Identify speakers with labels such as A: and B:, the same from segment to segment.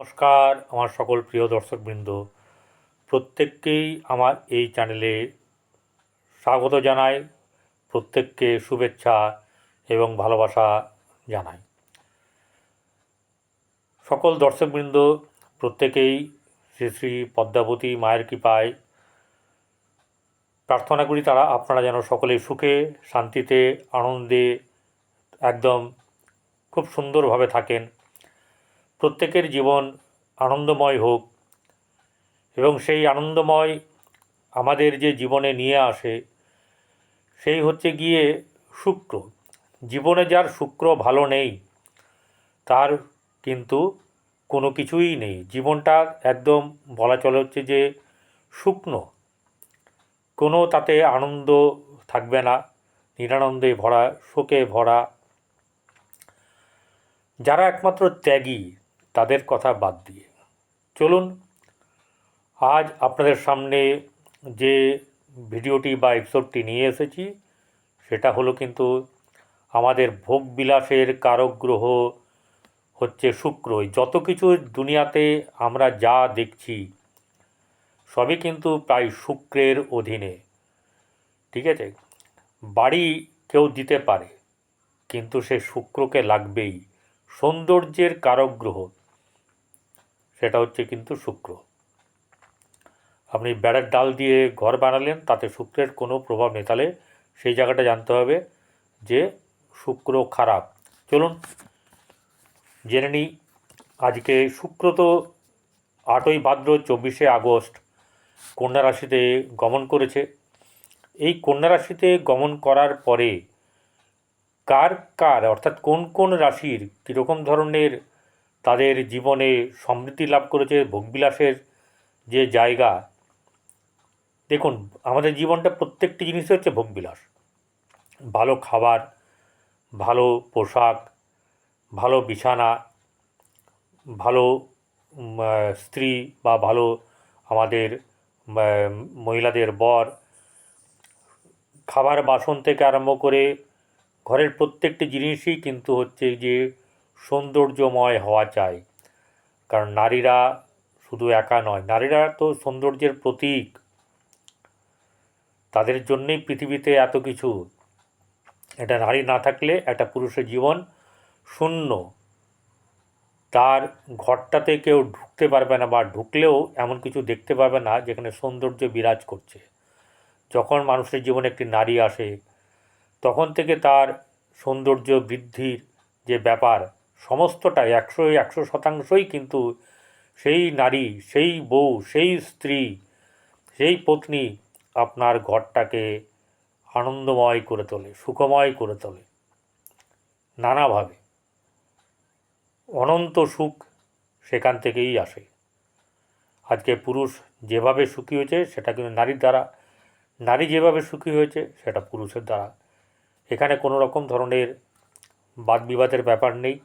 A: নমস্কার আমার সকল প্রিয় দর্শকবৃন্দ, প্রত্যেককেই আমার এই চ্যানেলে স্বাগত জানাই। প্রত্যেককে শুভেচ্ছা এবং ভালোবাসা জানাই। সকল দর্শকবৃন্দ প্রত্যেকেই শ্রী শ্রী পদ্মাবতী মায়ের কৃপায় প্রার্থনা করি আপনারা যেন সকলেই সুখে শান্তিতে আনন্দে একদম খুব সুন্দরভাবে থাকেন, প্রত্যেকের জীবন আনন্দময় হোক এবং সেই আনন্দময় আমাদের যে জীবনে নিয়ে আসে সেই হচ্ছে গিয়ে শুক্র। জীবনে যার শুক্র ভালো নেই তার কিন্তু কোনো কিছুই নেই, জীবনটা একদম বলা চলে হচ্ছে যে শুকনো, কোনো তাতে আনন্দ থাকবে না, নিরানন্দে ভরা, শোকে ভরা। যারা একমাত্র ত্যাগী তাদের কথা বাদ দিয়ে চলুন আজ আপনাদের সামনে যে ভিডিওটি বা এপিসোডটি নিয়ে এসেছি সেটা হলো কিন্তু আমাদের ভোগবিলাসের কারক গ্রহ হচ্ছে শুক্র। যত কিছু দুনিয়াতে আমরা যা দেখছি সবই কিন্তু প্রায় শুক্রের অধীনে, ঠিক আছে। বাড়ি কেউ দিতে পারে কিন্তু সে শুক্রকে লাগবেই। সৌন্দর্যের কারক গ্রহ সেটা হচ্ছে কিন্তু শুক্র। আপনি বেড়ার ডাল দিয়ে ঘর বানালেন, তাতে শুক্রের কোনো প্রভাব নেই, তাহলে সেই জায়গাটা জানতে হবে যে শুক্র খারাপ। চলুন জেনে নিই। আজকে শুক্র তো 8ই ভাদ্র 24শে আগস্ট কন্যা রাশিতে গমন করেছে। এই কন্যা রাশিতে গমন করার পরে কার কার অর্থাৎ কোন কোন রাশির কীরকম ধরনের তাদের জীবনে সমৃদ্ধি লাভ করেছে, ভোগবিলাসের যে জায়গা। দেখুন, আমাদের জীবনটা প্রত্যেকটি জিনিসই হচ্ছে ভোগবিলাস। ভালো খাবার, ভালো পোশাক, ভালো বিছানা, ভালো স্ত্রী বা ভালো আমাদের মহিলাদের বর, খাবার বাসন থেকে আরম্ভ করে ঘরের প্রত্যেকটি জিনিসই কিন্তু হচ্ছে যে সৌন্দর্যময় হওয়া চাই। কারণ নারীরা শুধু একা নয়, নারীরা তো সৌন্দর্যের প্রতীক, তাদের জন্যেই পৃথিবীতে এত কিছু। এটা নারী না থাকলে একটা পুরুষের জীবন শূন্য, তার ঘরটাতে কেউ ঢুকতে পারবে না বা ঢুকলেও এমন কিছু দেখতে পাবে না যেখানে সৌন্দর্য বিরাজ করছে। যখন মানুষের জীবনে একটি নারী আসে তখন থেকে তার সৌন্দর্য বৃদ্ধির যে ব্যাপার সমস্তটাই 100% কিন্তু সেই নারী, সেই বউ, সেই স্ত্রী, সেই পত্নী আপনার ঘরটাকে আনন্দময় করে তোলে, সুখময় করে তোলে নানাভাবে। অনন্ত সুখ সেখান থেকেই আসে। আজকে পুরুষ যেভাবে সুখী হয়েছে সেটা কিন্তু নারীর দ্বারা, নারী যেভাবে সুখী হয়েছে সেটা পুরুষের দ্বারা। এখানে কোনো রকম ধরনের বাদ বিবাদের ব্যাপার নেই।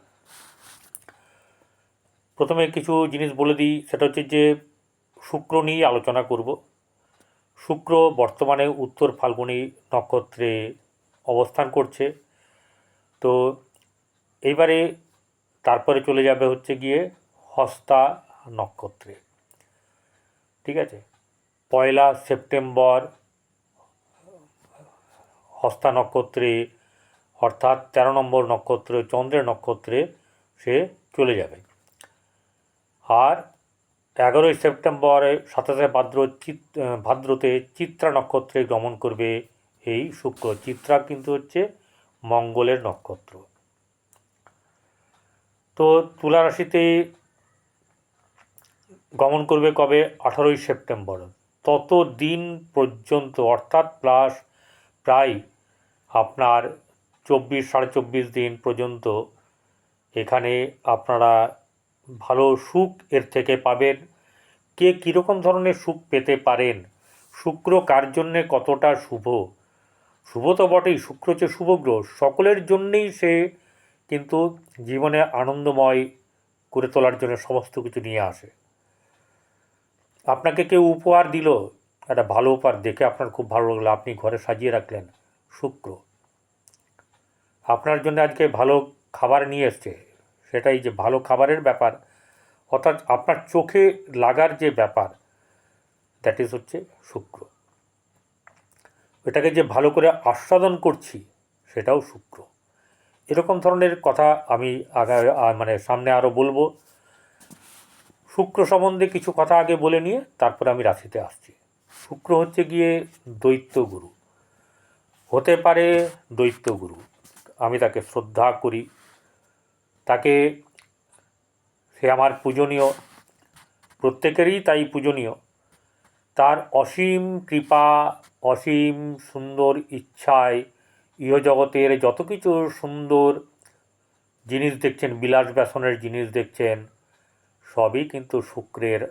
A: প্রথমে কিছু জিনিস বলে দিই, সেটা হচ্ছে যে শুক্র নিয়ে আলোচনা করব। শুক্র বর্তমানে উত্তর ফাল্গুনী নক্ষত্রে অবস্থান করছে। তো এইবারে তারপরে চলে যাবে হচ্ছে গিয়ে হস্তা নক্ষত্রে, ঠিক আছে। 1 সেপ্টেম্বর হস্তা নক্ষত্রে অর্থাৎ 13 নম্বর নক্ষত্র চন্দ্রের নক্ষত্রে সে চলে যাবে। আর 11ই সেপ্টেম্বরে 27শে ভাদ্রতে চিত্রা নক্ষত্রে গমন করবে এই শুক্র। চিত্রা কিন্তু হচ্ছে মঙ্গলের নক্ষত্র। তো তুলা রাশিতে গমন করবে কবে? 18ই সেপ্টেম্বর। ততদিন পর্যন্ত অর্থাৎ প্রায় আপনার 24-24.5 দিন পর্যন্ত এখানে আপনারা ভালো সুখ এর থেকে পাবেন। কে কীরকম ধরনের সুখ পেতে পারেন, শুক্র কার জন্যে কতটা শুভ, শুভ তো বটেই, শুক্র হচ্ছে শুভ গ্রহ, সকলের জন্যেই সে কিন্তু জীবনে আনন্দময় করে তোলার জন্য সমস্ত কিছু নিয়ে আসে। আপনাকে কেউ উপহার দিল, একটা ভালো উপহার দেখে আপনার খুব ভালো লাগলো, আপনি ঘরে সাজিয়ে রাখলেন, শুক্র। আপনার জন্য আজকে ভালো খাবার নিয়ে এসছে, সেটাই যে ভালো খাবারের ব্যাপার অর্থাৎ আপনার চোখে লাগার যে ব্যাপার, দ্যাট ইজ হচ্ছে শুক্র। এটাকে যে ভালো করে আস্বাদন করছি, সেটাও শুক্র। এরকম ধরনের কথা আমি মানে সামনে আরও বলবো। শুক্র সম্বন্ধে কিছু কথা আগে বলে নিয়ে তারপরে আমি রাশিতে আসছি। শুক্র হচ্ছে গিয়ে দৈত্যগুরু, হতে পারে দৈত্যগুরু। আমি তাকে শ্রদ্ধা করি, তাকে, সে আমার পূজনীয়, প্রত্যেকেরই তাই পূজনীয়। তার অসীম কৃপা, অসীম সুন্দর ইচ্ছায় ইহজগতের যত কিছু সুন্দর জিনিস দেখছেন, বিলাস ব্যসনের জিনিস দেখছেন, সবই কিন্তু শুক্রের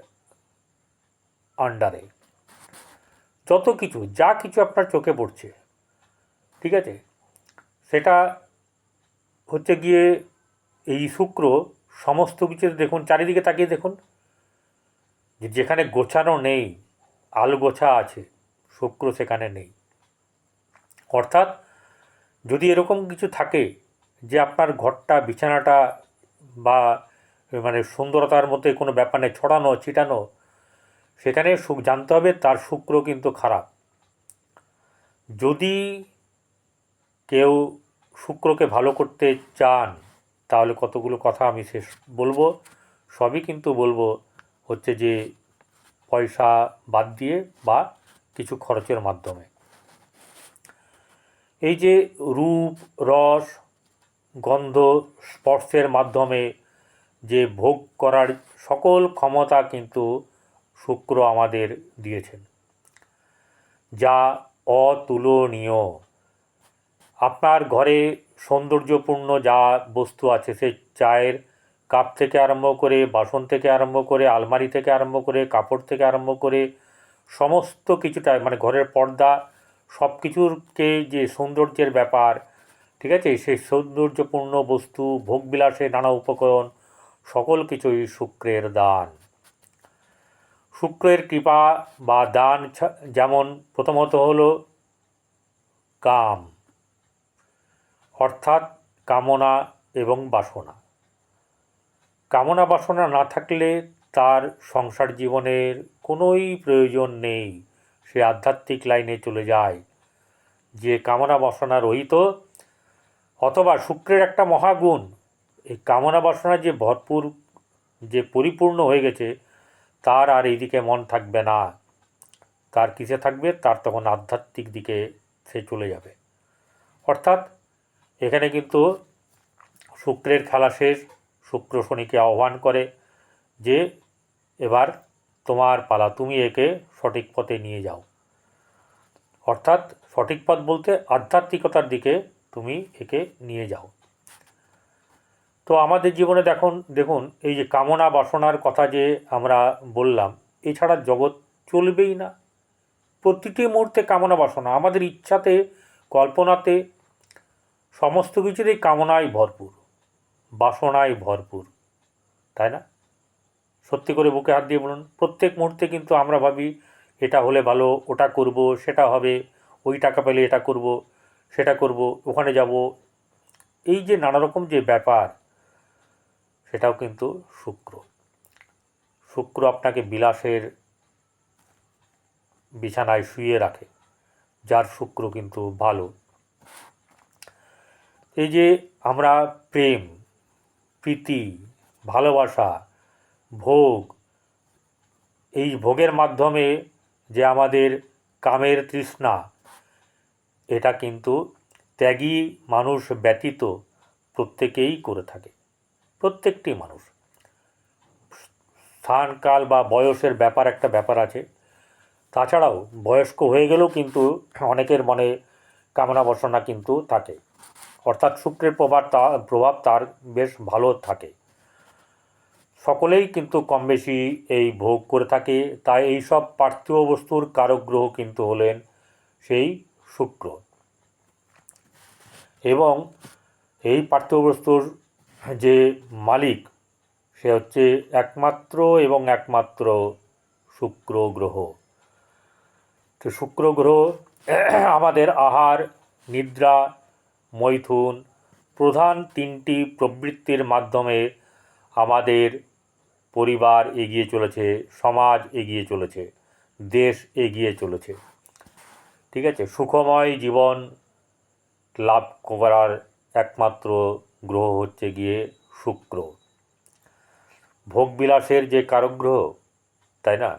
A: আন্ডারে। যত কিছু, যা কিছু আপনার চোখে পড়ছে, ঠিক আছে, সেটা হচ্ছে গিয়ে এই শুক্র সমস্ত কিছু। দেখুন চারিদিকে তাকিয়ে দেখুন, যেখানে গোছানো নেই, আলগোছা আছে, শুক্র সেখানে নেই। অর্থাৎ যদি এরকম কিছু থাকে যে আপনার ঘরটা, বিছানাটা বা মানে সুন্দরতার মধ্যে কোনো ব্যাপার নেই, ছড়ানো ছিটানো, সেখানে জানতে হবে তার শুক্র কিন্তু খারাপ। যদি কেউ শুক্রকে ভালো করতে চান, তাহলে কতগুলো কথা আমি শেষ বলবো, সবই কিন্তু বলবো হচ্ছে যে পয়সা বাদ দিয়ে বা কিছু খরচের মাধ্যমে। এই যে রূপ, রস, গন্ধ, স্পর্শের মাধ্যমে যে ভোগ করার সকল ক্ষমতা কিন্তু শুক্র আমাদের দিয়েছেন, যা অতুলনীয়। আপনার ঘরে সৌন্দর্যপূর্ণ যা বস্তু আছে, সে চায়ের কাপ থেকে আরম্ভ করে, বাসন থেকে আরম্ভ করে, আলমারি থেকে আরম্ভ করে, কাপড় থেকে আরম্ভ করে, সমস্ত কিছুটা, মানে ঘরের পর্দা, সব কিছুরকে যে সৌন্দর্যের ব্যাপার, ঠিক আছে, সেই সৌন্দর্যপূর্ণ বস্তু, ভোগবিলাসে নানা উপকরণ, সকল কিছুই শুক্রের দান। শুক্রের কৃপা বা দান যেমন প্রথমত হলো কাম, অর্থাৎ কামনা এবং বাসনা। কামনা বাসনা না থাকলে তার সংসার জীবনের কোনোই প্রয়োজন নেই, সে আধ্যাত্মিক লাইনে চলে যায়। যে কামনা বাসনা রহিত, অথবা শুক্রের একটা মহাগুণ, এই কামনা বাসনা যে ভরপুর, যে পরিপূর্ণ হয়ে গেছে, তার আর এইদিকে মন থাকবে না। তার কিসে থাকবে? তার তখন আধ্যাত্মিক দিকে সে চলে যাবে। অর্থাৎ এখানে কিন্তু শুক্রের খেলা শেষ। শুক্র শনিকে আহ্বান করে যে এবার তোমার পালা, তুমি একে সঠিক পথে নিয়ে যাও। অর্থাৎ সঠিক পথ বলতে আধ্যাত্মিকতার দিকে তুমি একে নিয়ে যাও। তো আমাদের জীবনে দেখুন এই যে কামনা বাসনার কথা যে আমরা বললাম, এছাড়া জগৎ চলবেই না। প্রতিটি মুহূর্তে কামনা বাসনা, আমাদের ইচ্ছাতে, কল্পনাতে, সমস্ত কিছুতেই কামনায় ভরপুর, বাসনায় ভরপুর, তাই না? সত্যি করে বুকে হাত দিয়ে বলুন, প্রত্যেক মুহূর্তে কিন্তু আমরা ভাবি এটা হলে ভালো, ওটা করব, সেটা হবে, ওই টাকা পেলে এটা করব, সেটা করব, ওখানে যাব, এই যে নানা রকম যে ব্যাপার, সেটাও কিন্তু শুক্র। শুক্র আপনাকে বিলাসের বিছানায় শুয়ে রাখে, যার শুক্র কিন্তু ভালো। এই যে আমরা প্রেম, প্রীতি, ভালোবাসা, ভোগ, এই ভোগের মাধ্যমে যে আমাদের কামের তৃষ্ণা, এটা কিন্তু ত্যাগী মানুষ ব্যতীত প্রত্যেকেই করে থাকে, প্রত্যেকটি মানুষ। স্থান, কাল বা বয়সের একটা ব্যাপার আছে। তাছাড়াও বয়স্ক হয়ে গেলেও কিন্তু অনেকের মনে কামনা বাসনা কিন্তু থাকে, অর্থাৎ শুক্রের প্রভাব তার বেশ ভালো থাকে। সকলেই কিন্তু কম বেশি এই ভোগ করে থাকে। তাই এই সব পার্থিব বস্তুর কারক গ্রহ কিন্তু হলেন সেই শুক্র। এবং এই পার্থিব বস্তুর যে মালিক, সে হচ্ছে একমাত্র এবং একমাত্র শুক্র গ্রহ। তো শুক্র গ্রহ আমাদের আহার, নিদ্রা, মৈথুন, প্রধান তিনটি প্রবৃত্তির মাধ্যমে আমাদের পরিবার এগিয়ে চলেছে, সমাজ এগিয়ে চলেছে, দেশ এগিয়ে চলেছে। ঠিক আছে, সুখময় জীবন লাভ করার একমাত্র গ্রহ হচ্ছে গিয়ে শুক্র। ভোগবিলাসের যে কারক গ্রহ, তাই না?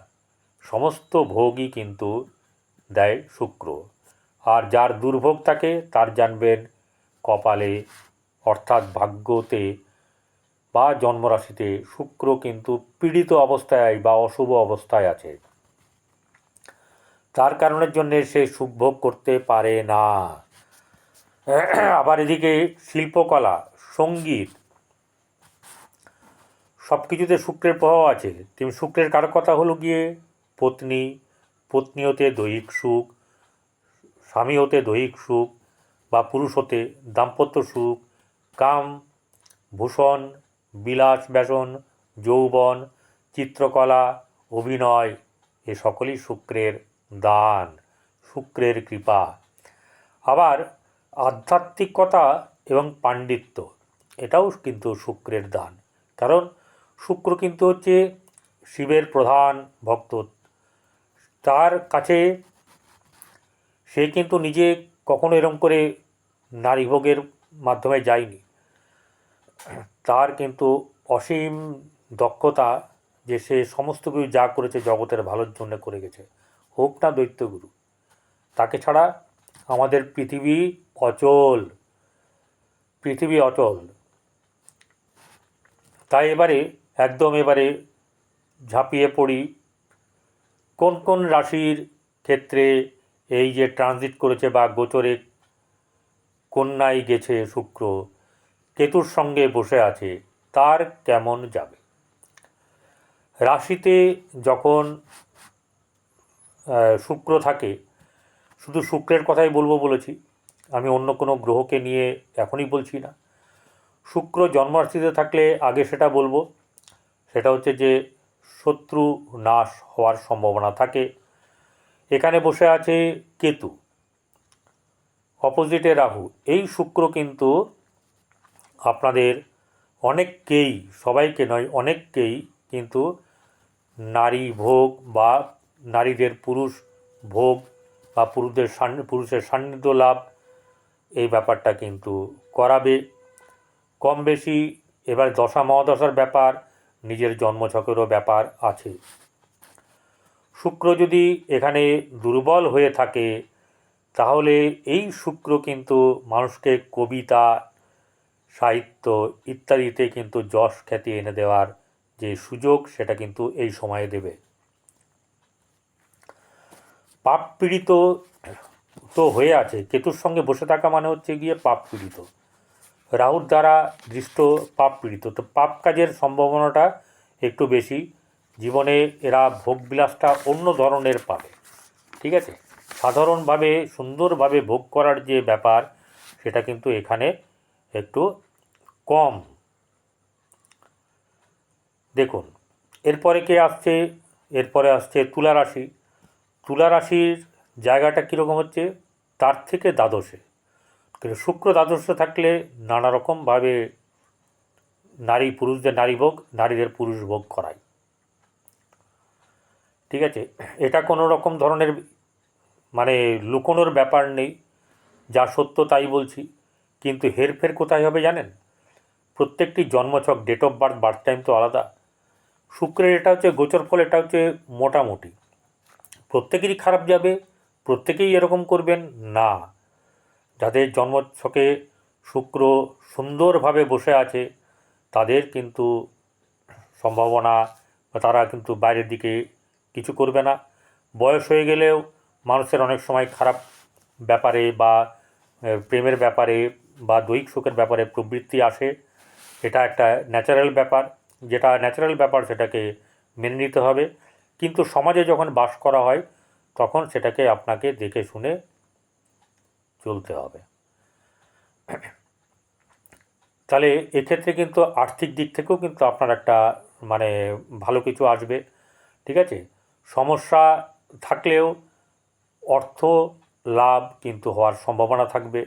A: সমস্ত ভোগই কিন্তু দেয় শুক্র। আর যার দুর্ভোগ থাকে তার জানবেন কপালে অর্থাৎ ভাগ্যতে বা জন্মরাশিতে শুক্র কিন্তু পীড়িত অবস্থায় বা অশুভ অবস্থায় আছে। তার কারণের জন্যে সে সুখভোগ করতে পারে না। আবার এদিকে শিল্পকলা, সঙ্গীত, সব কিছুতে শুক্রের প্রভাব আছে। তেমনি শুক্রের কারকতা হলো গিয়ে পত্নী, পত্নী হতে দৈহিক সুখ, স্বামী হতে দৈহিক সুখ, বা পুরুষ হতে দাম্পত্য সুখ, কাম, ভূষণ, বিলাস ব্যসন, যৌবন, চিত্রকলা, অভিনয়, এ সকলই শুক্রের দান, শুক্রের কৃপা। আবার আধ্যাত্মিকতা এবং পাণ্ডিত্য, এটাও কিন্তু শুক্রের দান। কারণ শুক্র কিন্তু হচ্ছে শিবের প্রধান ভক্ত। তার কাছে সে কিন্তু নিজে কখনো এরম করে নারীভোগের মাধ্যমে যায়নি। তার কিন্তু অসীম দক্ষতা, যে সে সমস্ত কিছু যা করেছে জগতের ভালোর জন্য করে গেছে, হোক না দৈত্যগুরু। তাকে ছাড়া আমাদের পৃথিবী অচল, পৃথিবী অচল। তাই এবারে ঝাঁপিয়ে পড়ি কোন কোন রাশির ক্ষেত্রে এই যে ট্রানজিট করেছে বা গোচরে কন্যায় গেছে শুক্র, কেতুর সঙ্গে বসে আছে, তার কেমন যাবে। রাশিতে যখন শুক্র থাকে, শুধু শুক্রের কথাই বলবো বলেছি, আমি অন্য কোনো গ্রহকে নিয়ে এখনই বলছি না। শুক্র জন্মরাশিতে থাকলে আগে সেটা বলবো, সেটা হচ্ছে যে শত্রু নাশ হওয়ার সম্ভাবনা থাকে। এখানে বসে আছে কেতু, অপোজিটে রাহু। এই শুক্র কিন্তু আপনাদের অনেককেই, সবাইকে নয় অনেককেই কিন্তু নারী ভোগ বা নারীদের পুরুষ ভোগ বা পুরুষের সান্নিধ্য লাভ, এই ব্যাপারটা কিন্তু করাবে কম বেশি। এবার দশা মহাদশার ব্যাপার, নিজের জন্মছকেরও ব্যাপার আছে। শুক্র যদি এখানে দুর্বল হয়ে থাকে, তাহলে এই শুক্র কিন্তু মানুষকে কবিতা, সাহিত্য ইত্যাদিতে কিন্তু যশ খ্যাতি এনে দেওয়ার যে সুযোগ, সেটা কিন্তু এই সময়ে দেবে। পাপ পীড়িত তো হয়ে আছে, কেতুর সঙ্গে বসে থাকা মানে হচ্ছে গিয়ে পাপ পীড়িত, রাহুর দ্বারা দৃষ্ট পাপ পীড়িত। তো পাপ কাজের সম্ভাবনাটা একটু বেশি। জীবনে এরা ভোগবিলাসটা অন্য ধরনের পাবে। ঠিক আছে, সাধারণভাবে সুন্দরভাবে ভোগ করার যে ব্যাপার, সেটা কিন্তু এখানে একটু কম। দেখুন এরপরে কে আসছে, এরপরে আসছে তুলা রাশি। তুলা রাশির জায়গাটা কীরকম হচ্ছে, তার থেকে দ্বাদশে। কিন্তু শুক্র দ্বাদশে থাকলে নানা রকমভাবে পুরুষদের নারী ভোগ, নারীদের পুরুষ ভোগ করায়। ঠিক আছে, এটা কোনো রকম ধরনের মানে লুকোনোর ব্যাপার নেই, যা সত্য তাই বলছি। কিন্তু হেরফের কোথায় হবে জানেন, প্রত্যেকটি জন্মছক, date of birth, birth time তো আলাদা। শুক্রের এটা হচ্ছে গোচর ফল, এটা হচ্ছে মোটামুটি। প্রত্যেকেরই খারাপ যাবে, প্রত্যেকেই এরকম করবেন না। যাদের জন্মছকে শুক্র সুন্দরভাবে বসে আছে, তাদের কিন্তু সম্ভাবনা, তারা কিন্তু বাইরের দিকে কিছু করবে না। বয়স হয়ে গেলেও মানুষের অনেক সময় খারাপ ব্যাপারে বা প্রেমের ব্যাপারে বা দৈহিক সুখের ব্যাপারে প্রবৃত্তি আসে। এটা একটা ন্যাচারাল ব্যাপার, যেটা ন্যাচারাল ব্যাপার সেটাকে মেনে নিতে হবে। কিন্তু সমাজে যখন বাস করা হয়, তখন সেটাকে আপনাকে দেখে শুনে চলতে হবে। তাহলে এক্ষেত্রে কিন্তু আর্থিক দিক থেকেও কিন্তু আপনার একটা মানে ভালো কিছু আসবে। ঠিক আছে, সমস্যা থাকলেও অর্থ লাভ কিন্তু হওয়ার সম্ভাবনা থাকবে।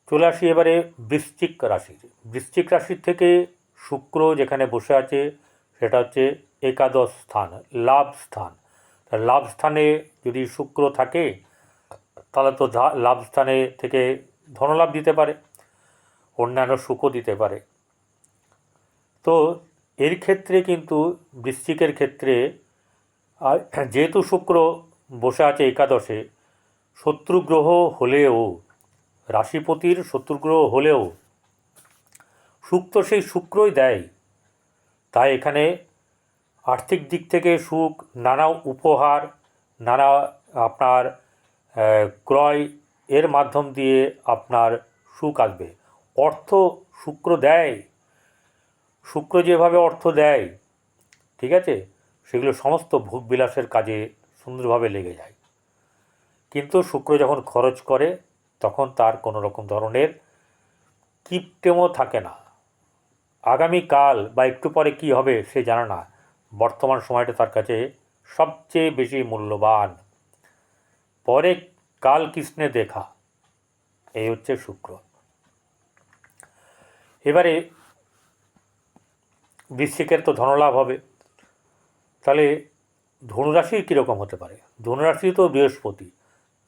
A: চলে আসি এবারে বৃশ্চিক রাশির। বৃশ্চিক রাশির থেকে শুক্র যেখানে বসে আছে সেটা হচ্ছে একাদশ স্থান, লাভ স্থান। লাভ স্থানে যদি শুক্র থাকে তাহলে তো লাভ স্থানে থেকে ধনলাভ দিতে পারে, অন্যান্য সুখও দিতে পারে। তো এর ক্ষেত্রে কিন্তু বৃশ্চিকের ক্ষেত্রে যেহেতু শুক্র বসে আছে একাদশে, শত্রুগ্রহ হলেও, রাশিপতির শত্রুগ্রহ হলেও সুখ তো সেই শুক্রই দেয়। তাই এখানে আর্থিক দিক থেকে সুখ, নানা উপহার, নানা আপনার ক্রয় এর মাধ্যম দিয়ে আপনার সুখ আসবে। অর্থ শুক্র দেয়, শুক্র যেভাবে অর্থ দেয়, ঠিক আছে, সেগুলো সমস্ত ভোগবিলাসের কাজে সুন্দরভাবে লেগে যায়। কিন্তু শুক্র যখন খরচ করে তখন তার কোনো রকম ধরনের কিপটেমও থাকে না। আগামীকাল বা একটু পরে কি হবে সে জানে না, বর্তমান সময়টা তার কাছে সবচেয়ে বেশি মূল্যবান। পরে কাল কৃষ্ণে দেখা, এই হচ্ছে শুক্র। এবারে বৃশ্চিকের তো ধনলাভ হবে, তাহলে ধনুরাশির কীরকম হতে পারে? ধনুরাশি তো বৃহস্পতি,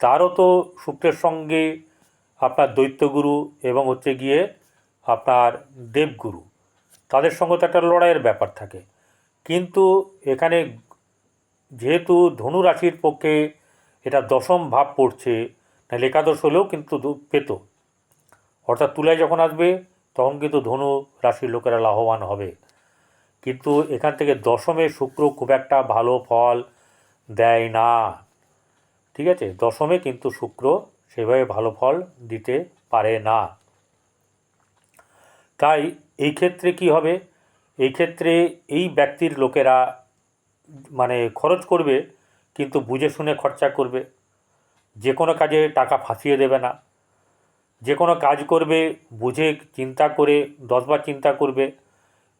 A: তারও তো শুক্রের সঙ্গে আপনার দৈত্যগুরু এবং হচ্ছে গিয়ে আপনার দেবগুরু, তাদের সঙ্গে তো একটা লড়াইয়ের ব্যাপার থাকে। কিন্তু এখানে যেহেতু ধনুরাশির পক্ষে এটা দশম ভাব পড়ছে, তাহলে একাদশ হলেও কিন্তু পেত, অর্থাৎ তুলায় যখন আসবে তখন কিন্তু ধনু রাশির লোকেরা লাভবান হবে। কিন্তু এখান থেকে দশমে শুক্র খুব একটা ভালো ফল দেয় না, ঠিক আছে, দশমে কিন্তু শুক্র সেভাবে ভালো ফল দিতে পারে না। তাই এই ক্ষেত্রে কি হবে, এই ক্ষেত্রে এই ব্যক্তির লোকেরা মানে খরচ করবে, কিন্তু বুঝে শুনে খরচা করবে, যে কোনো কাজে টাকা ফাঁসিয়ে দেবে না। যে কোনো কাজ করবে বুঝে চিন্তা করে, 10বার চিন্তা করবে,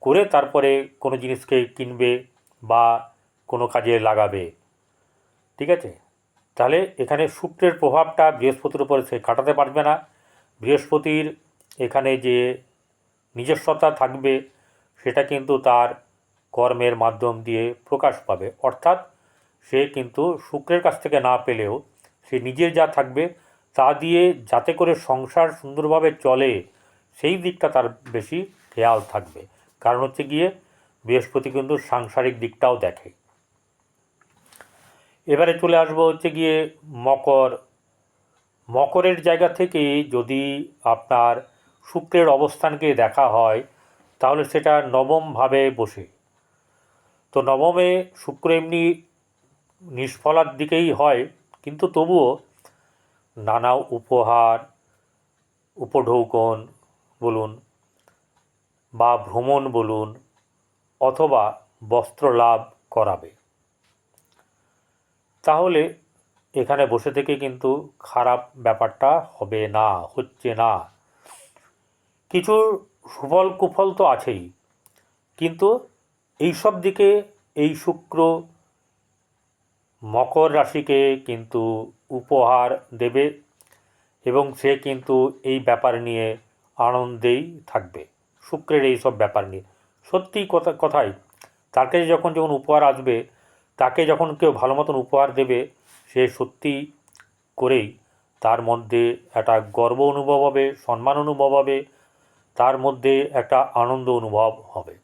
A: করে তারপরে কোনো জিনিসকে কিনবে বা কোনো কাজে লাগাবে, ঠিক আছে। তাহলে এখানে শুক্রের প্রভাবটা বৃহস্পতির উপরে সে কাটাতে পারবে না। বৃহস্পতির এখানে যে নিজস্বতা থাকবে সেটা কিন্তু তার কর্মের মাধ্যম দিয়ে প্রকাশ পাবে, অর্থাৎ সে কিন্তু শুক্রের কাছ থেকে না পেলেও সে নিজের যা থাকবে তা দিয়ে যাতে করে সংসার সুন্দরভাবে চলে সেই দিকটা তার বেশি খেয়াল থাকবে। কারণ হচ্ছে গিয়ে বৃহস্পতি কিন্তু সাংসারিক দিকটাও দেখে। এবারে চলে আসবো হচ্ছে গিয়ে মকর। মকরের জায়গা থেকে যদি আপনার শুক্রের অবস্থানকে দেখা হয় তাহলে সেটা নবমভাবে বসে। তো নবমে শুক্র এমনি নিষ্ফলার দিকেই হয়, কিন্তু তবুও নানা উপহার, উপঢৌকন বলুন বা ভ্রমণ বলুন অথবা বস্ত্র লাভ করাবে। তাহলে এখানে বসে থেকে কিন্তু খারাপ ব্যাপারটা হবে না, হচ্ছে না। কিছু সুফল কুফল তো আছেই, কিন্তু এই সব দিকে এই শুক্র মকর রাশিকে কিন্তু উপহার দেবে এবং সে কিন্তু এই ব্যাপার নিয়ে আনন্দেই থাকবে। শুক্রের এই সব ব্যাপার নিয়ে সত্যি কথাই তার কাছে যখন উপহার আসবে, তাকে যখন কেউ ভালো মতন উপহার দেবে, সে সত্যি করেই তার মধ্যে একটা গর্ব অনুভব হবে, সম্মান অনুভব হবে, তার মধ্যে একটা আনন্দ অনুভব হবে।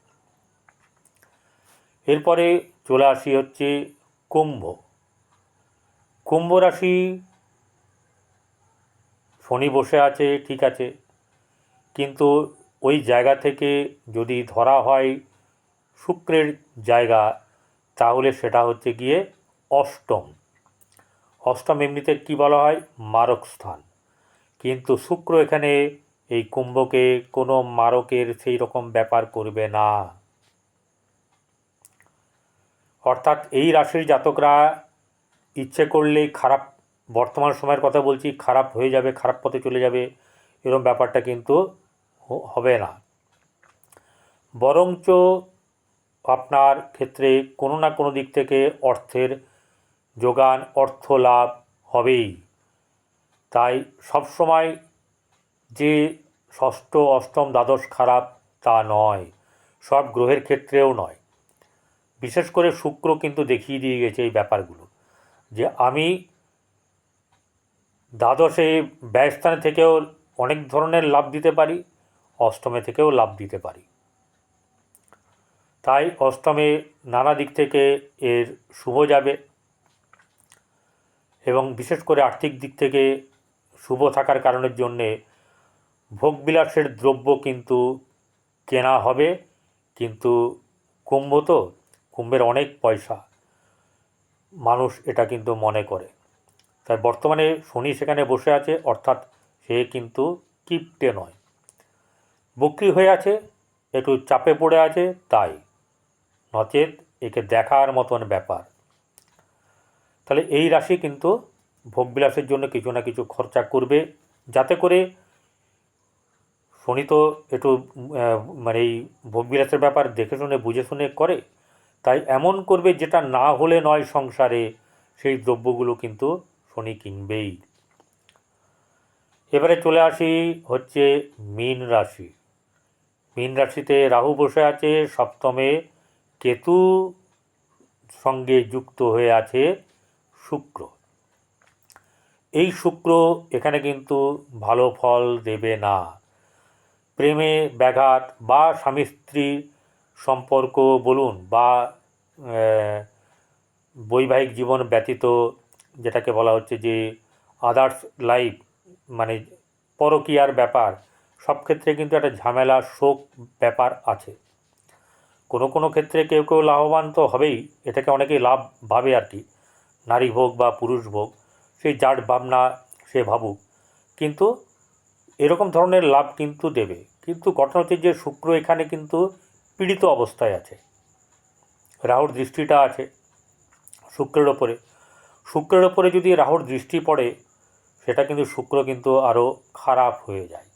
A: এরপরে চলে আসি হচ্ছে কুম্ভ। কুম্ভ রাশি, শনি বসে আছে ঠিক আছে, কিন্তু ওই জায়গা থেকে যদি ধরা হয় শুক্রের জায়গা, তাহলে সেটা হচ্ছে গিয়ে অষ্টম। অষ্টম এমনিতে কী বলা হয়, মারক স্থান। কিন্তু শুক্র এখানে এই কুম্ভকে কোনো মারকের সেই রকম ব্যাপার করবে না। অর্থাৎ এই রাশির জাতকরা ইচ্ছে করলেই খারাপ, বর্তমান সময়ের কথা বলছি, খারাপ হয়ে যাবে, খারাপ পথে চলে যাবে, এরকম ব্যাপারটা কিন্তু হবে না। বরঞ্চ আপনার ক্ষেত্রে কোনো না কোনো দিক থেকে অর্থের যোগান, অর্থ লাভ হবেই। তাই সবসময় যে ষষ্ঠ অষ্টম দ্বাদশ খারাপ তা নয়, সব গ্রহের ক্ষেত্রেও নয়। বিশেষ করে শুক্র কিন্তু দেখিয়ে দিয়ে গেছে এই ব্যাপারগুলো, যে আমি দ্বাদশে ব্যয়স্থানে থেকেও অনেক ধরনের লাভ দিতে পারি, অষ্টমে থেকেও লাভ দিতে পারি। তাই অষ্টমে নানা দিক থেকে এর শুভ যাবে, এবং বিশেষ করে আর্থিক দিক থেকে শুভ থাকার কারণের জন্যে ভোগবিলাসের দ্রব্য কিন্তু কেনা হবে। কিন্তু কুম্ভ তো, কুম্ভের অনেক পয়সা, মানুষ এটা কিন্তু মনে করে। তাই বর্তমানে শনি সেখানে বসে আছে, অর্থাৎ সে কিন্তু কিপ্টে নয়, বক্রি হয়ে আছে, একটু চাপে পড়ে আছে, তাই নচেত একে দেখার মতন ব্যাপার। তাহলে এই রাশি কিন্তু ভোগবিলাসের জন্য কিছু না কিছু খরচা করবে, যাতে করে শনি তো একটু মানে এই ভোগবিলাসের ব্যাপার দেখে শুনে বুঝে শুনে করে, তাই এমন করবে যেটা না হলে নয় সংসারে, সেই দ্রব্যগুলো কিন্তু শনি কিনবেই। এবারে চলে আসি হচ্ছে মীন রাশি। মীন রাশিতে রাহু বসে আছে, সপ্তমে কেতু সঙ্গে যুক্ত হয়ে আছে শুক্র। এই শুক্র এখানে কিন্তু ভালো ফল দেবে না। প্রেমে ব্যাঘাত বা স্বামী স্ত্রীর সম্পর্ক বলুন, বা বৈবাহিক জীবন ব্যতীত যেটাকে বলা হচ্ছে যে আদার্স লাইফ, মানে পরকীয়ার ব্যাপার, সব ক্ষেত্রে কিন্তু একটা ঝামেলা শোক ব্যাপার আছে। কোনো কোনো ক্ষেত্রে কেউ কেউ লাভবান তো হবেই, এটাকে অনেকেই লাভ ভাবে আর কি, নারী ভোগ বা পুরুষ ভোগ, সেই যার ভাবনা সে ভাবুক, কিন্তু এরকম ধরনের লাভ কিন্তু দেবে। কিন্তু ঘটনা হচ্ছে যে শুক্র এখানে কিন্তু পীড়িত অবস্থায় আছে, রাহুর দৃষ্টিটা আছে শুক্রের ওপরে। শুক্রের ওপরে যদি রাহুর দৃষ্টি পড়ে, সেটা কিন্তু শুক্র কিন্তু আরও খারাপ হয়ে যায়।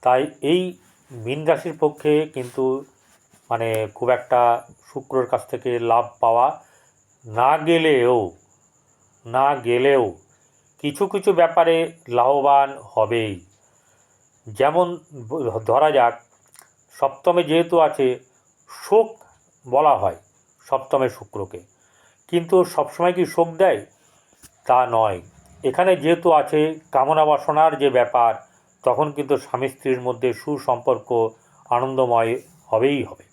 A: তাই এই মীন রাশির পক্ষে কিন্তু মানে খুব একটা শুক্রর কাছ থেকে লাভ পাওয়া না গেলেও কিছু কিছু ব্যাপারে লাভবান হবেই। যেমন ধরা যাক, সপ্তমে যেহেতু আছে, শোক বলা হয় সপ্তমে শুক্রকে, কিন্তু সবসময় কি শোক দেয় তা নয়। এখানে যেহেতু আছে কামনা বাসনার যে ব্যাপার, তখন কিন্তু স্বামী স্ত্রীর মধ্যে সুসম্পর্ক আনন্দময় হবেই হবে,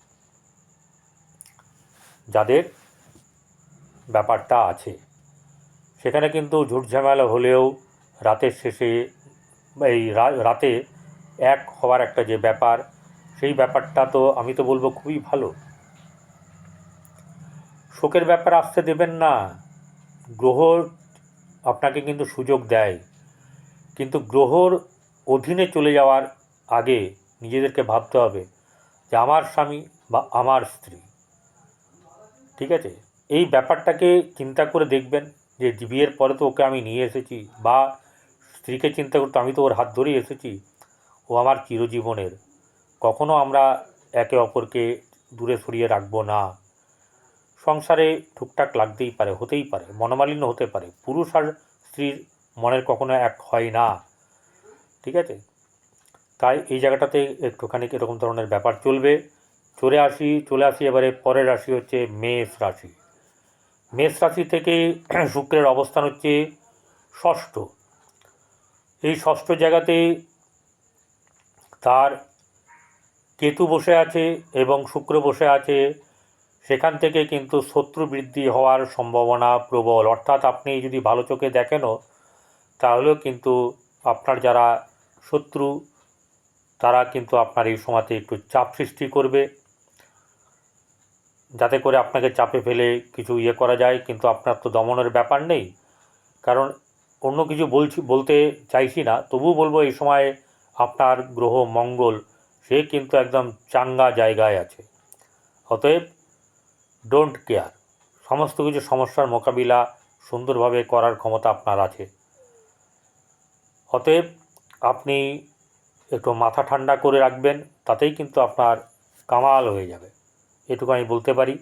A: যাদের ব্যাপারটা আছে। সেখানে কিন্তু ঝুটঝামেলা হলেও রাতের শেষে এই রাতে এক হওয়ার একটা যে ব্যাপার, সেই ব্যাপারটা তো আমি তো বলবো খুবই ভালো। শোকের ব্যাপার আসতে দেবেন না। গ্রহ আপনাকে কিন্তু সুযোগ দেয়, কিন্তু গ্রহর অধীনে চলে যাওয়ার আগে নিজেদেরকে ভাবতে হবে যে আমার স্বামী বা আমার স্ত্রী, ঠিক আছে, এই ব্যাপারটাকে চিন্তা করে দেখবেন যে বিয়ের পরে তো ওকে আমি নিয়ে এসেছি, বা স্ত্রীকে চিন্তা করতে আমি তো ওর হাত ধরেই এসেছি, ও আমার চিরজীবনের, কখনো আমরা একে অপরকে দূরে সরিয়ে রাখবো না। সংসারে টুকটাক লাগতেই পারে, হতেই পারে, মনোমালিন্য হতে পারে, পুরুষ আর স্ত্রীর মনের কখনো এক হয় না, ঠিক আছে। তাই এই জায়গাটাতে একটুখানি এরকম ধরনের ব্যাপার চলবে। চলে আসি এবারে পরের রাশি হচ্ছে মেষ রাশি। মেষ রাশি থেকে শুক্রের অবস্থান হচ্ছে ষষ্ঠ। এই ষষ্ঠ জায়গাতে তার কেতু বসে আছে এবং শুক্র বসে আছে, সেখান থেকে কিন্তু শত্রু বৃদ্ধি হওয়ার সম্ভাবনা প্রবল। অর্থাৎ আপনি যদি ভালো চোখে দেখেনও, তাহলেও কিন্তু আপনার যারা শত্রু, তারা কিন্তু আপনার এই সময়তে একটু চাপ সৃষ্টি করবে, যাতে করে আপনাকে চাপে ফেলে কিছু করা যায়, কিন্তু আপনার তো দমনের ব্যাপার নেই। কারণ অন্য কিছু বলতে চাইছি না, তবুও বলবো এই সময় আপনার গ্রহ মঙ্গল, সে কিন্তু একদম চাঙ্গা জায়গায় আছে। অতএব ডোন্ট কেয়ার, সমস্ত কিছু সমস্যার মোকাবিলা সুন্দরভাবে করার ক্ষমতা আপনার আছে। অতএব আপনি একটু মাথা ঠান্ডা করে রাখবেন, তাতেই কিন্তু আপনার কামাল হয়ে যাবে, এটুকু আমি বলতে পারি।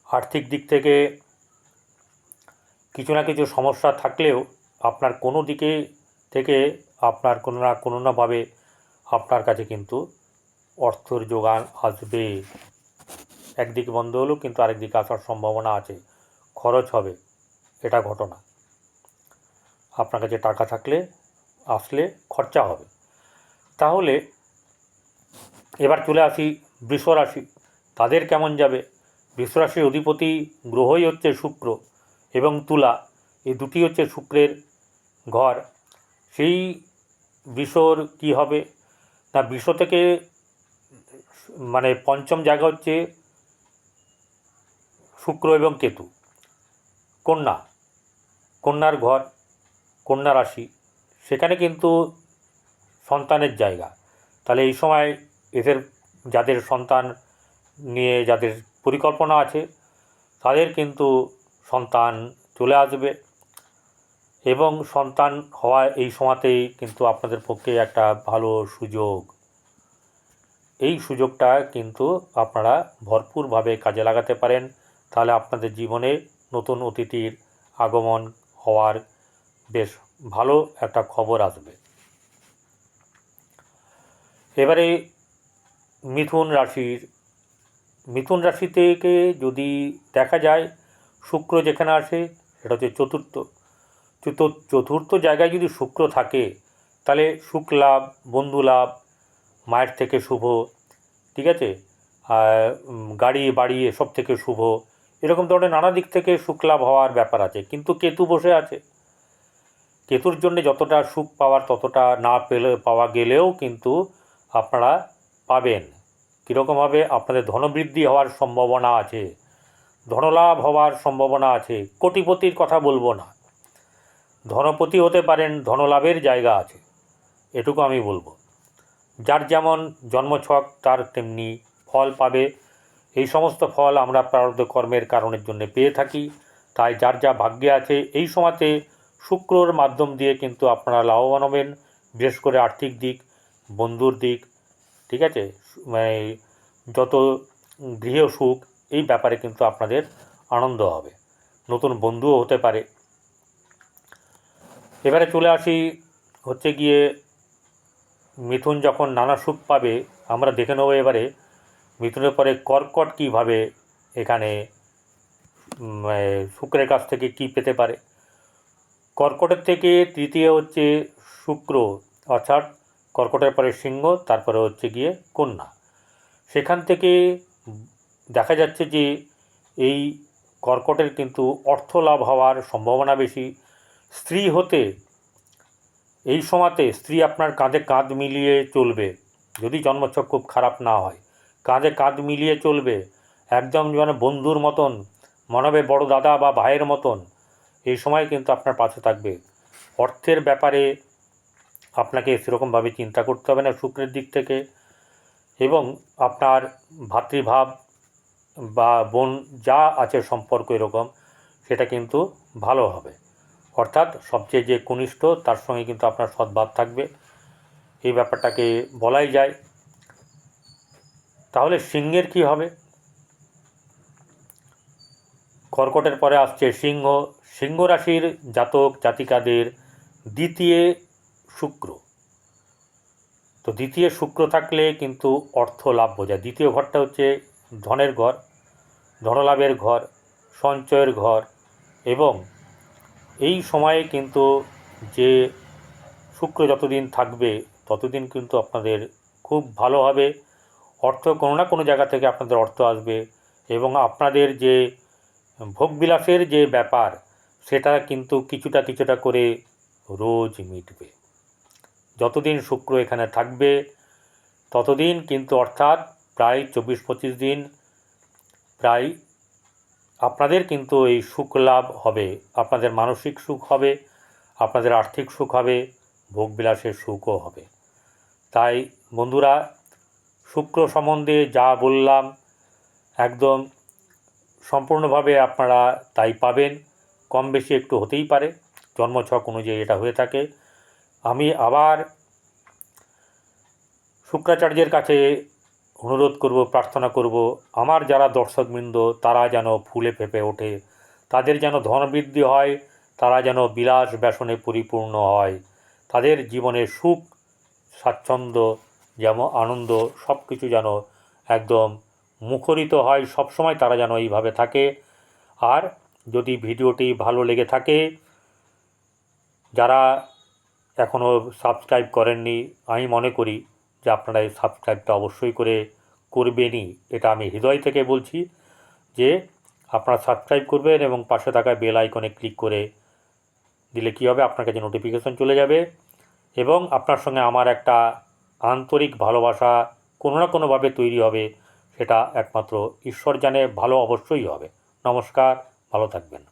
A: আর্থিক দিক থেকে কিছু না কিছু সমস্যা থাকলেও আপনার কোনো দিকে থেকে আপনার কোনো না কোনোভাবে আপনার কাছে কিন্তু অর্থের যোগান আসবে। একদিকে বন্ধ হলো কিন্তু আরেকদিকে আসার সম্ভাবনা আছে, খরচ হবে, এটা ঘটনা। আপনার কাছে টাকা থাকলে আসলে খরচা হবে। তাহলে এবার চলে আসি বৃষ রাশি, তাদের কেমন যাবে। বৃষ রাশির অধিপতি গ্রহই হচ্ছে শুক্র এবং তুলা, এই দুটি হচ্ছে শুক্রের ঘর। সেই বৃষর কি হবে না, বৃষ থেকে মানে পঞ্চম জায়গা হচ্ছে শুক্র এবং কেতু, কন্যা, কন্যার ঘর, কন্যা রাশি, সেখানে কিন্তু সন্তানের জায়গা। তাহলে এই সময় এদের যাদের সন্তান নিয়ে যাদের পরিকল্পনা আছে তাদের কিন্তু সন্তান চলে আসবে এবং সন্তান হওয়া এই সময়তেই কিন্তু আপনাদের পক্ষে একটা ভালো সুযোগ। এই সুযোগটা কিন্তু আপনারা ভরপুরভাবে কাজে লাগাতে পারেন, তাহলে আপনাদের জীবনে নতুন অতিথির আগমন হওয়ার বেশ ভালো একটা খবর আসবে। এবারে মিথুন রাশির, মিথুন রাশি থেকে যদি দেখা যায় শুক্র যেখানে আসে সেটা হচ্ছে চতুর্থ জায়গায় যদি শুক্র থাকে তাহলে সুখ লাভ, বন্ধু লাভ, মায়ের থেকে শুভ, ঠিক আছে, গাড়ি বাড়ি এসব থেকে শুভ, এরকম ধরনের নানা দিক থেকে সুখ লাভ হওয়ার ব্যাপার আছে। কিন্তু কেতু বসে আছে, কেতুর জন্য যতটা সুখ পাওয়ার ততটা না পাওয়া গেলেও কিন্তু আপনারা পাবেন। কীরকমভাবে আপনাদের ধনবৃদ্ধি হওয়ার সম্ভাবনা আছে, ধনলাভ হওয়ার সম্ভাবনা আছে। কোটিপতির কথা বলবো না, ধনপতি হতে পারেন, ধনলাভের জায়গা আছে, এটুকু আমি বলবো। যার যেমন জন্মছক তার তেমনি ফল পাবে। এই সমস্ত ফল আমরা প্রারব্ধ কর্মের কারণের জন্য পেয়ে থাকি। তাই যার যা ভাগ্যে আছে এই সময়তে শুক্রর মাধ্যম দিয়ে কিন্তু আপনারা লাভবান হবেন, বিশেষ করে আর্থিক দিক, বন্ধুর দিক, ঠিক আছে, মানে যত গৃহ সুখ, এই ব্যাপারে কিন্তু আপনাদের আনন্দ হবে, নতুন বন্ধুও হতে পারে। এবারে চলে আসি হচ্ছে গিয়ে মিথুন যখন নানা সুখ পাবে আমরা দেখে নেব এবারে মিথুনের পরে কর্কট কীভাবে এখানে শুক্রের কাছ থেকে কি পেতে পারে। কর্কটের থেকে তৃতীয় হচ্ছে শুক্র, অর্থাৎ কর্কটের পরে সিংহ, তারপরে হচ্ছে গিয়ে কন্যা। সেখান থেকে দেখা যাচ্ছে যে এই কর্কটের কিন্তু অর্থ লাভ হওয়ার সম্ভাবনা বেশি। স্ত্রী হতে এই সময়তে স্ত্রী আপনার কাঁধে কাঁধ মিলিয়ে চলবে, যদি জন্মছক খুব খারাপ না হয়, কাঁধে কাঁধ মিলিয়ে চলবে, একদম যেন বন্ধুর মতন, মনে হবে বড় দাদা বা ভাইয়ের মতন এই সময় কিন্তু আপনার পাশে থাকবে। অর্থের ব্যাপারে আপনাকে সেরকমভাবে চিন্তা করতে হবে না শুক্রের দিক থেকে, এবং আপনার ভাতৃভাব বা বোন যা আছে সম্পর্ক এরকম, সেটা কিন্তু ভালো হবে। অর্থাৎ সবচেয়ে যে কনিষ্ঠ তার সঙ্গে কিন্তু আপনার সদ্ভাব থাকবে, এই ব্যাপারটাকে বলাই যায়। তাহলে সিংহের কি হবে। কর্কটের পরে আসছে সিংহ, সিংহ রাশির জাতক জাতিকাদের দ্বিতীয় শুক্র, তো দ্বিতীয় শুক্র থাকলে কিন্তু অর্থ লাভ বোঝায়। দ্বিতীয় ঘরটা হচ্ছে ধনের ঘর, ধনলাভের ঘর, সঞ্চয়ের ঘর, এবং এই সময়ে কিন্তু যে শুক্র যতদিন থাকবে ততদিন কিন্তু আপনাদের খুব ভালো হবে। অর্থ কোনো না কোনো জায়গা থেকে আপনাদের অর্থ আসবে এবং আপনাদের যে ভোগবিলাসের যে ব্যাপার সেটা কিন্তু কিছুটা করে রোজ মিটবে। যতদিন শুক্র এখানে থাকবে ততদিন কিন্তু, অর্থাৎ প্রায় 24-25 দিন প্রায় আপনাদের কিন্তু এই সুখ লাভ হবে। আপনাদের মানসিক সুখ হবে, আপনাদের আর্থিক সুখ হবে, ভোগবিলাসের সুখও হবে। তাই বন্ধুরা, শুক্র সম্বন্ধে যা বললাম একদম সম্পূর্ণভাবে আপনারা তাই পাবেন। কম বেশি একটু হতেই পারে, জন্মছক অনুযায়ী এটা হয়ে থাকে। আমি আবার শুক্রাচার্যের কাছে অনুরোধ করব, প্রার্থনা করব, আমার যারা দর্শকবৃন্দ তারা যেন ফুলে ফেঁপে ওঠে, তাদের যেন ধনবৃদ্ধি হয়, তারা যেন বিলাস ব্যসনে পরিপূর্ণ হয়, তাদের জীবনে সুখ স্বাচ্ছন্দ্য যেমন আনন্দ সব কিছু যেন একদম মুখরিত হয়, সবসময় তারা যেন এইভাবে থাকে। আর যদি ভিডিওটি ভালো লেগে থাকে, যারা এখনও সাবস্ক্রাইব করেননি, আমি মনে করি যে আপনারা এই সাবস্ক্রাইবটা অবশ্যই করবেনই। এটা আমি হৃদয় থেকে বলছি যে আপনারা সাবস্ক্রাইব করবেন এবং পাশে থাকা বেল আইকনে ক্লিক করে দিলে কী হবে, আপনার কাছে নোটিফিকেশন চলে যাবে এবং আপনার সঙ্গে আমার একটা আন্তরিক ভালোবাসা কোনো না কোনোভাবে তৈরি হবে। সেটা একমাত্র ঈশ্বর জানে, ভালো অবশ্যই হবে। নমস্কার, ভালো থাকবেন।